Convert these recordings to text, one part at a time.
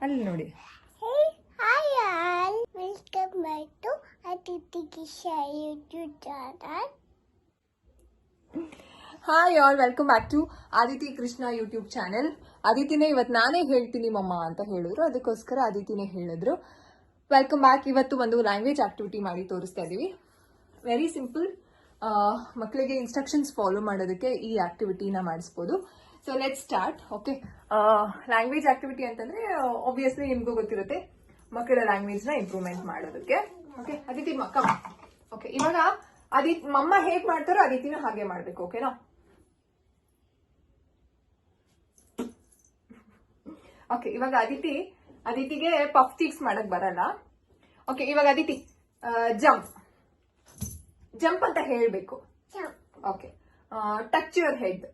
ಅಲ್ಲಿ ನೋಡಿ. Welcome back to Aditi ಕಿಶಾ YouTube channel. Hi all, welcome back to Aditi Krishna YouTube channel. ಅದಿತಿನೇ ಇವತ್ತು ನಾನೇ ಹೇಳ್ತೀನಿ ಮಮ್ಮ ಅಂತ ಹೇಳಿದ್ರು, ಅದಕ್ಕೋಸ್ಕರ ಅದಿತಿನೇ ಹೇಳಿದ್ರು. Welcome back. ಇವತ್ತು ಒಂದು ಲ್ಯಾಂಗ್ವೇಜ್ ಆಕ್ಟಿವಿಟಿ ಮಾಡಿ ತೋರಿಸ್ತಾ ಇದೀವಿ. Very simple. ಮಕ್ಕಳಿಗೆ ಇನ್ಸ್ಟ್ರಕ್ಷನ್ಸ್ ಫಾಲೋ ಮಾಡೋದಕ್ಕೆ ಈ ಆಕ್ಟಿವಿಟಿನ ಮಾಡಿಸ್ಬೋದು. So let start. Okay, language activity ಅಂತಂದ್ರೆ ಆಬ್ವಿಯಸ್ಲಿ ನಿಮ್ಗೂ ಗೊತ್ತಿರುತ್ತೆ, ಮಕ್ಕಳ ಲ್ಯಾಂಗ್ವೇಜ್ ನ ಇಂಪ್ರೂವ್ಮೆಂಟ್ ಮಾಡೋದಕ್ಕೆ. ಓಕೆ ಅದಿತಿ ಮಕ್ಕ. ಓಕೆ, ಇವಾಗ ಮಮ್ಮ ಹೇಗ್ ಮಾಡ್ತಾರೋ ಅದಿತಿನ ಹಾಗೆ ಮಾಡ್ಬೇಕು. ಓಕೆನಾ? ಓಕೆ, ಇವಾಗ ಅದಿತಿಗೆ ಪಫ್ ಚೀಕ್ಸ್ ಮಾಡಕ್ ಬರಲ್ಲ. ಓಕೆ, ಇವಾಗ ಅದಿತಿ ಜಂಪ್ ಅಂತ ಹೇಳ್ಬೇಕು. ಓಕೆ, ಟಚ್ ಯುವರ್ ಹೆಡ್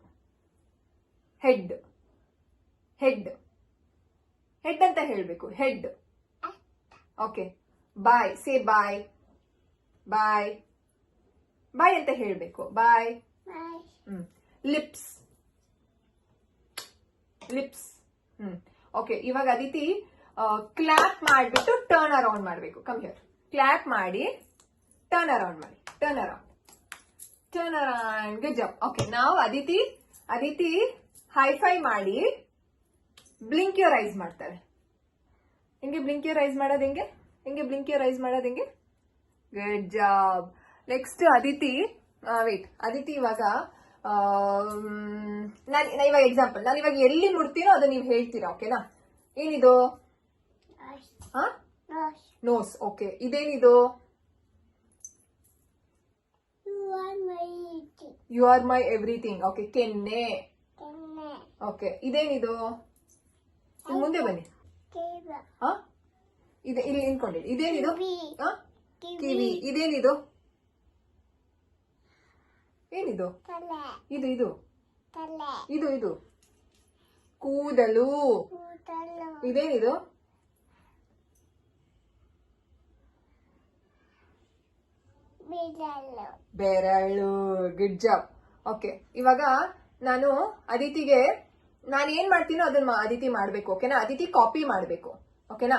ಅಂತ ಹೇಳ್ಬೇಕು. ಹೆಡ್. ಓಕೆ, ಬಾಯ್. ಸೇ ಬಾಯ್ ಅಂತ ಹೇಳ್ಬೇಕು. ಬಾಯ್. ಲಿಪ್ಸ್. ಓಕೆ, ಇವಾಗ ಅದಿತಿ ಕ್ಲಾಪ್ ಮಾಡಿಬಿಟ್ಟು ಟರ್ನ್ ಅರೌಂಡ್ ಮಾಡಬೇಕು. Come here. ಕ್ಲಾಪ್ ಮಾಡಿ ಟರ್ನ್ ಅರೌಂಡ್ ಮಾಡಿ. Turn around. Good job. Okay, ನಾವು ಅದಿತಿ ಹೈಫೈ ಮಾಡಿ ಬ್ಲಿಂಕ್ ಯುವರ್ ಐಸ್ ಮಾಡ್ತಾರೆ. ಹೆಂಗೆ ಬ್ಲಿಂಕ್ ಯುವರ್ ಐಸ್ ಮಾಡೋದು? ಹೆಂಗೆ? Good job. ನೆಕ್ಸ್ಟ್ ಅದಿತಿ ಇವಾಗ ಇವಾಗ ಎಕ್ಸಾಂಪಲ್, ನಾನು ಇವಾಗ ಎಲ್ಲಿ ಮುಡ್ತೀನೋ ಅದು ನೀವು ಹೇಳ್ತೀರಾ. ಓಕೆನಾ? ಏನಿದು? ನೋಸ್. ಓಕೆ, ಇದೇನಿದು? You are my everything. Okay, ಕೆನ್ನೆ. ಓಕೆ, ಇದೇನಿದು? ಮುಂದೆ ಬನ್ನಿ. ಇಲ್ಲಿ ನಿಂತ್ಕೊಂಡಿರಿ. ಇದೇನಿದು? ಕಿವಿ. ಇದೇನಿದು? ಏನಿದು? ಇದು ಕೂದಲು. ಇದೇನಿದು? ಬೆರಳು. Good job. ಓಕೆ, ಇವಾಗ ನಾನು ಅದಿತಿಗೆ ನಾನು ಏನ್ ಮಾಡ್ತೀನೋ ಅದನ್ನ ಅದಿತಿ ಮಾಡ್ಬೇಕು. ಓಕೆನಾ? ಅದಿತಿ ಕಾಪಿ ಮಾಡ್ಬೇಕು. ಓಕೆನಾ?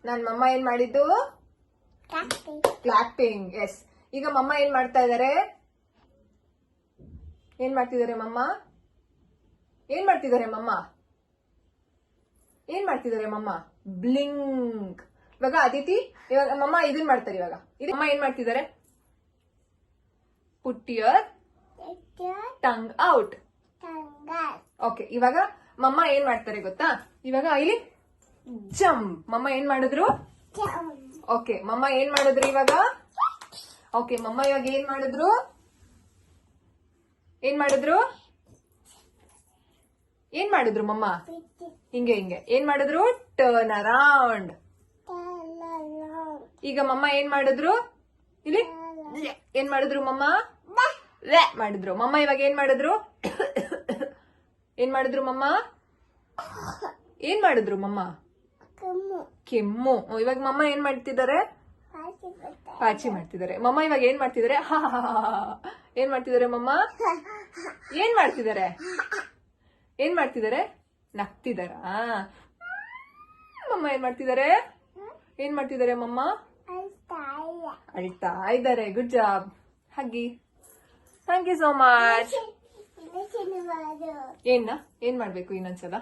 ನನ್ ಮಮ್ಮ ಏನ್ ಮಾಡಿದ್ದು? ಕ್ಲಾಪಿಂಗ್. ಎಸ್. ಈಗ ಮಮ್ಮ ಏನ್ ಮಾಡ್ತಿದ್ದಾರೆ ಮಮ್ಮ? ಬ್ಲಿಂಕ್. ಇವಾಗ ಮಮ್ಮ ಇದನ್ ಮಾಡ್ತಾರೆ. ಇವಾಗ ಮಮ್ಮ ಏನ್ ಮಾಡ್ತಿದ್ದಾರೆ? Put your tongue out. Okay, ಇವಾಗ ಮಮ್ಮ ಏನ್ ಮಾಡ್ತಾರೆ ಗೊತ್ತಾ? ಇವಾಗ ಇಲ್ಲಿ ಜಂಪ್. ಮಮ್ಮ ಏನ್ ಮಾಡಿದ್ರು? ಓಕೆ, ಮಮ್ಮ ಏನ್ ಮಾಡಿದ್ರು ಇವಾಗ? ಓಕೆ, ಮಮ್ಮ ಇವಾಗ ಏನ್ ಮಾಡಿದ್ರು? ಮಮ್ಮ ಹಿಂಗೆ ಏನ್ ಮಾಡಿದ್ರು? Turn around. ಈಗ ಮಮ್ಮ ಏನ್ ಮಾಡಿದ್ರು? ಇಲ್ಲಿ ಏನ್ ಮಾಡಿದ್ರು? ಮಮ್ಮ ಮಾಡಿದ್ರು. ಮಮ್ಮ ಇವಾಗ ಏನ್ ಮಾಡಿದ್ರು? ಮಮ್ಮ ಕೆಮ್ಮು. ಇವಾಗ ಮಮ್ಮ ಏನ್ ಮಾಡ್ತಿದ್ದಾರೆ? ಪಾಚಿ ಮಾಡ್ತಿದ್ದಾರೆ. ಮಮ್ಮ ಇವಾಗ ಏನ್ ಮಾಡ್ತಿದ್ದಾರೆ? ಏನ್ ಮಾಡ್ತಿದ್ದಾರೆ ಮಮ್ಮ? ಏನ್ ಮಾಡ್ತಿದ್ದಾರೆ? ನಗ್ತಿದಾರ. ಮಮ್ಮ ಏನ್ ಮಾಡ್ತಿದ್ದಾರೆ? ಮಮ್ಮ ಅಳ್ತಾ ಇದ್ದಾರೆ. Good job. ಹಗ್ಗಿ. Thank you so much. ಏನ್ ಮಾಡ್ಬೇಕು ಇನ್ನೊಂದ್ಸಲ?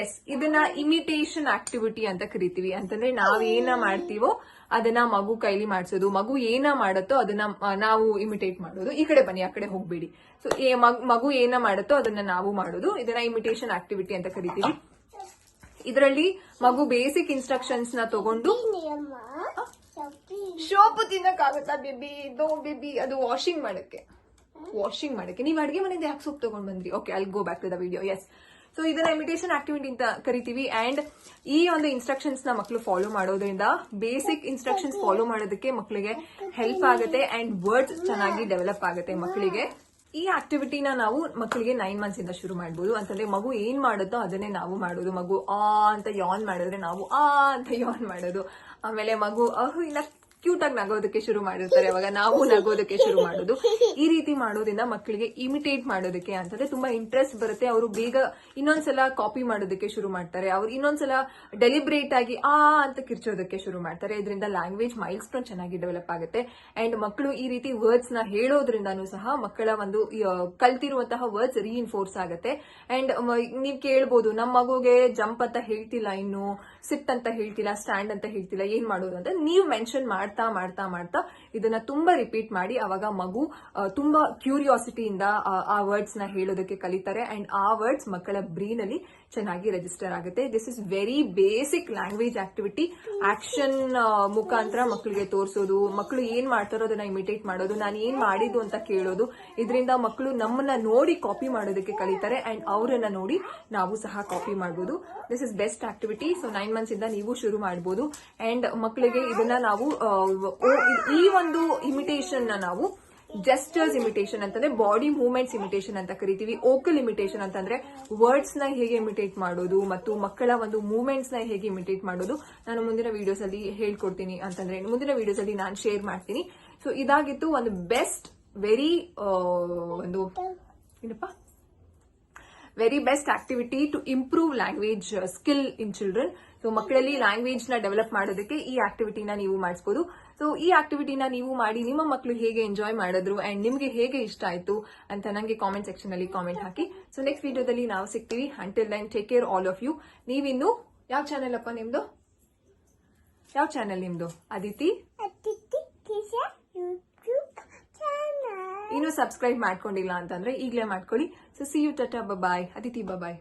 ಎಸ್, ಇದನ್ನ ಇಮಿಟೇಷನ್ ಆಕ್ಟಿವಿಟಿ ಅಂತ ಕರಿತೀವಿ. ಅಂತಂದ್ರೆ ನಾವೇನ ಮಾಡ್ತೀವೋ ಅದನ್ನ ಮಗು ಕೈಲಿ ಮಾಡ್ಸೋದು. ಮಗು ಏನ ಮಾಡತ್ತೋ ಅದನ್ನ ನಾವು ಇಮಿಟೇಟ್ ಮಾಡೋದು. ಈ ಕಡೆ ಬನ್ನಿ, ಆ ಕಡೆ ಹೋಗ್ಬೇಡಿ. ಸೊ ಮಗು ಏನ ಮಾಡತ್ತೋ ಅದನ್ನ ನಾವು ಮಾಡೋದು. ಇದನ್ನ ಇಮಿಟೇಷನ್ ಆಕ್ಟಿವಿಟಿ ಅಂತ ಕರಿತೀವಿ. ಇದರಲ್ಲಿ ಮಗು ಬೇಸಿಕ್ ಇನ್ಸ್ಟ್ರಕ್ಷನ್ಸ್ ನ ತಗೊಂಡು ಸೋಪು ತಿನ್ನಕ್ಕಾಗತ್ತಾ ಬೇಬಿ? ಅದು ವಾಷಿಂಗ್ ಮಾಡಕ್ಕೆ. ನೀವು ಅಡಿಗೆ ಮನೆಯಿಂದ ಯಾಕೆ ಸೋಪ್ ತಗೊಂಡ್ ಬಂದ್ರಿ? Okay, I'll go back to the video. Yes. So ಇದನ್ನ ಇಮಿಟೇಷನ್ ಆಕ್ಟಿವಿಟಿ ಅಂತ ಕರಿತೀವಿ. ಅಂಡ್ ಈ ಒಂದು ಇನ್ಸ್ಟ್ರಕ್ಷನ್ಸ್ ನ ಮಕ್ಕಳು ಫಾಲೋ ಮಾಡೋದ್ರಿಂದ ಬೇಸಿಕ್ ಇನ್ಸ್ಟ್ರಕ್ಷನ್ಸ್ ಫಾಲೋ ಮಾಡೋದಕ್ಕೆ ಮಕ್ಕಳಿಗೆ ಹೆಲ್ಪ್ ಆಗುತ್ತೆ ಅಂಡ್ ವರ್ಡ್ಸ್ ಚೆನ್ನಾಗಿ ಡೆವಲಪ್ ಆಗುತ್ತೆ ಮಕ್ಕಳಿಗೆ. ಈ ಆಕ್ಟಿವಿಟಿನ ನಾವು ಮಕ್ಕಳಿಗೆ 9 months ಇಂದ ಶುರು ಮಾಡ್ಬೋದು. ಅಂತಂದ್ರೆ ಮಗು ಏನ್ ಮಾಡುತ್ತೋ ಅದನ್ನೇ ನಾವು ಮಾಡೋದು. ಮಗು ಆ ಅಂತ ಯಾನ್ ಮಾಡಿದ್ರೆ ನಾವು ಆ ಅಂತ ಯಾನ್ ಮಾಡೋದು. ಆಮೇಲೆ ಮಗು ಇನ್ನ ಕ್ಯೂಟ್ ಆಗಿ ನಗೋದಕ್ಕೆ ಶುರು ಮಾಡಿರ್ತಾರೆ, ಅವಾಗ ನಾವು ನಗೋದಕ್ಕೆ ಶುರು ಮಾಡೋದು. ಈ ರೀತಿ ಮಾಡೋದ್ರಿಂದ ಮಕ್ಕಳಿಗೆ ಇಮಿಟೇಟ್ ಮಾಡೋದಕ್ಕೆ ಅಂತಂದ್ರೆ ತುಂಬಾ ಇಂಟ್ರೆಸ್ಟ್ ಬರುತ್ತೆ. ಅವರು ಬೇಗ ಇನ್ನೊಂದ್ಸಲ ಕಾಪಿ ಮಾಡೋದಕ್ಕೆ ಶುರು ಮಾಡ್ತಾರೆ. ಅವ್ರು ಇನ್ನೊಂದ್ಸಲ ಡೆಲಿಬ್ರೇಟ್ ಆಗಿ ಆ ಅಂತ ಕಿರ್ಚೋದಕ್ಕೆ ಶುರು ಮಾಡ್ತಾರೆ. ಇದರಿಂದ ಲ್ಯಾಂಗ್ವೇಜ್ ಮೈಲ್ಸ್ಟೋನ್ ಚೆನ್ನಾಗಿ ಡೆವಲಪ್ ಆಗುತ್ತೆ. ಅಂಡ್ ಮಕ್ಕಳು ಈ ರೀತಿ ವರ್ಡ್ಸ್ ನ ಹೇಳೋದ್ರಿಂದನೂ ಸಹ ಮಕ್ಕಳ ಒಂದು ಕಲ್ತಿರುವಂತಹ ವರ್ಡ್ಸ್ ರೀಇನ್ಫೋರ್ಸ್ ಆಗುತ್ತೆ. ಅಂಡ್ ನೀವ್ ಕೇಳ್ಬೋದು, ನಮ್ಮ ಮಗುಗೆ ಜಂಪ್ ಅಂತ ಹೇಳ್ತಿಲ್ಲ, ಇನ್ನು ಸಿಟ್ ಅಂತ ಹೇಳ್ತಿಲ್ಲ, ಸ್ಟ್ಯಾಂಡ್ ಅಂತ ಹೇಳ್ತಿಲ್ಲ, ಏನ್ ಮಾಡೋದು ಅಂತ ನೀವು ಮೆನ್ಷನ್ ಮಾಡ್ತಾ ಮಾಡ್ತಾ ಮಾಡ್ತಾ ಇದನ್ನ ತುಂಬಾ ರಿಪೀಟ್ ಮಾಡಿ ಅವಾಗ ಮಗು ತುಂಬಾ ಕ್ಯೂರಿಯಾಸಿಟಿಯಿಂದ ಆ ವರ್ಡ್ಸ್ ನ ಹೇಳೋದಕ್ಕೆ ಕಲಿತಾರೆ. ಅಂಡ್ ಆ ವರ್ಡ್ಸ್ ಮಕ್ಕಳ ಬ್ರೈನ್ ಅಲ್ಲಿ ಚೆನ್ನಾಗಿ ರಿಜಿಸ್ಟರ್ ಆಗುತ್ತೆ. This is very basic language activity. Action ಮುಖಾಂತರ ಮಕ್ಕಳಿಗೆ ತೋರಿಸೋದು, ಮಕ್ಕಳು ಏನ್ ಮಾಡ್ತಾರೋ ಅದನ್ನ ಇಮಿಟೇಟ್ ಮಾಡೋದು, ನಾನು ಏನ್ ಮಾಡಿದ್ದು ಅಂತ ಕೇಳೋದು. ಇದರಿಂದ ಮಕ್ಕಳು ನಮ್ಮನ್ನ ನೋಡಿ ಕಾಪಿ ಮಾಡೋದಕ್ಕೆ ಕಲಿತಾರೆ. ಅಂಡ್ ಅವರನ್ನ ನೋಡಿ ನಾವು ಸಹ ಕಾಪಿ ಮಾಡಬಹುದು. This is best activity. So 9 months ಇಂದ ನೀವು ಶುರು ಮಾಡಬಹುದು. ಅಂಡ್ ಮಕ್ಕಳಿಗೆ ಇದನ್ನ ನಾವು ಈ ಒಂದು ಇಮಿಟೇಷನ್ ನಾವು ಜೆಸ್ಟರ್ಸ್ ಇಮಿಟೇಷನ್ ಅಂತಂದ್ರೆ ಬಾಡಿ ಮೂವ್ಮೆಂಟ್ಸ್ ಇಮಿಟೇಷನ್ ಅಂತ ಕರಿತೀವಿ. ಓಕಲ್ ಇಮಿಟೇಷನ್ ಅಂತಂದ್ರೆ ವರ್ಡ್ಸ್ ನ ಹೇಗೆ ಇಮಿಟೇಟ್ ಮಾಡೋದು ಮತ್ತು ಮಕ್ಕಳ ಒಂದು ಮೂವ್ಮೆಂಟ್ಸ್ ನ ಹೇಗೆ ಇಮಿಟೇಟ್ ಮಾಡೋದು ನಾನು ಮುಂದಿನ ವಿಡಿಯೋಸ್ ಅಲ್ಲಿ ಹೇಳ್ಕೊಡ್ತೀನಿ. ಅಂತಂದ್ರೆ ಮುಂದಿನ ವಿಡಿಯೋಸ್ ಅಲ್ಲಿ ನಾನು ಶೇರ್ ಮಾಡ್ತೀನಿ. ಸೊ ಇದಾಗಿತ್ತು ಒಂದು ಬೆಸ್ಟ್ ಒಂದು ಏನಪ್ಪಾ very best activity to improve language skill in children. So ಮಕ್ಕಳಲ್ಲಿ ಲ್ಯಾಂಗ್ವೇಜ್ ನ ಡೆವಲಪ್ ಮಾಡೋದಕ್ಕೆ ಈ ಆಕ್ಟಿವಿಟಿನ ನೀವು ಮಾಡಿಸಬಹುದು. ಸೊ ಈ ಆಕ್ಟಿವಿಟಿನ ನೀವು ಮಾಡಿ ನಿಮ್ಮ ಮಕ್ಕಳು ಹೇಗೆ ಎಂಜಾಯ್ ಮಾಡಿದ್ರು ಅಂಡ್ ನಿಮ್ಗೆ ಹೇಗೆ ಇಷ್ಟ ಆಯ್ತು ಅಂತ ನಂಗೆ ಕಾಮೆಂಟ್ ಸೆಕ್ಷನ್ ಅಲ್ಲಿ ಕಾಮೆಂಟ್ ಹಾಕಿ. ಸೊ ನೆಕ್ಸ್ಟ್ ವಿಡಿಯೋದಲ್ಲಿ ನಾವು ಸಿಗ್ತೀವಿ. Until then take care all of you. ನೀವಿನ್ನು ಯಾವ ಚಾನೆಲ್ ಅಪ್ಪ ನಿಮ್ದು? ಯಾವ ಚಾನೆಲ್ ನಿಮ್ದು? ಅದಿತಿ ಇನ್ನು ಸಬ್ಸ್ಕ್ರೈಬ್ ಮಾಡ್ಕೊಂಡಿಲ್ಲ ಅಂತಂದ್ರೆ ಈಗಲೇ ಮಾಡ್ಕೊಳ್ಳಿ. So see you, tata, bye. Aditi bye.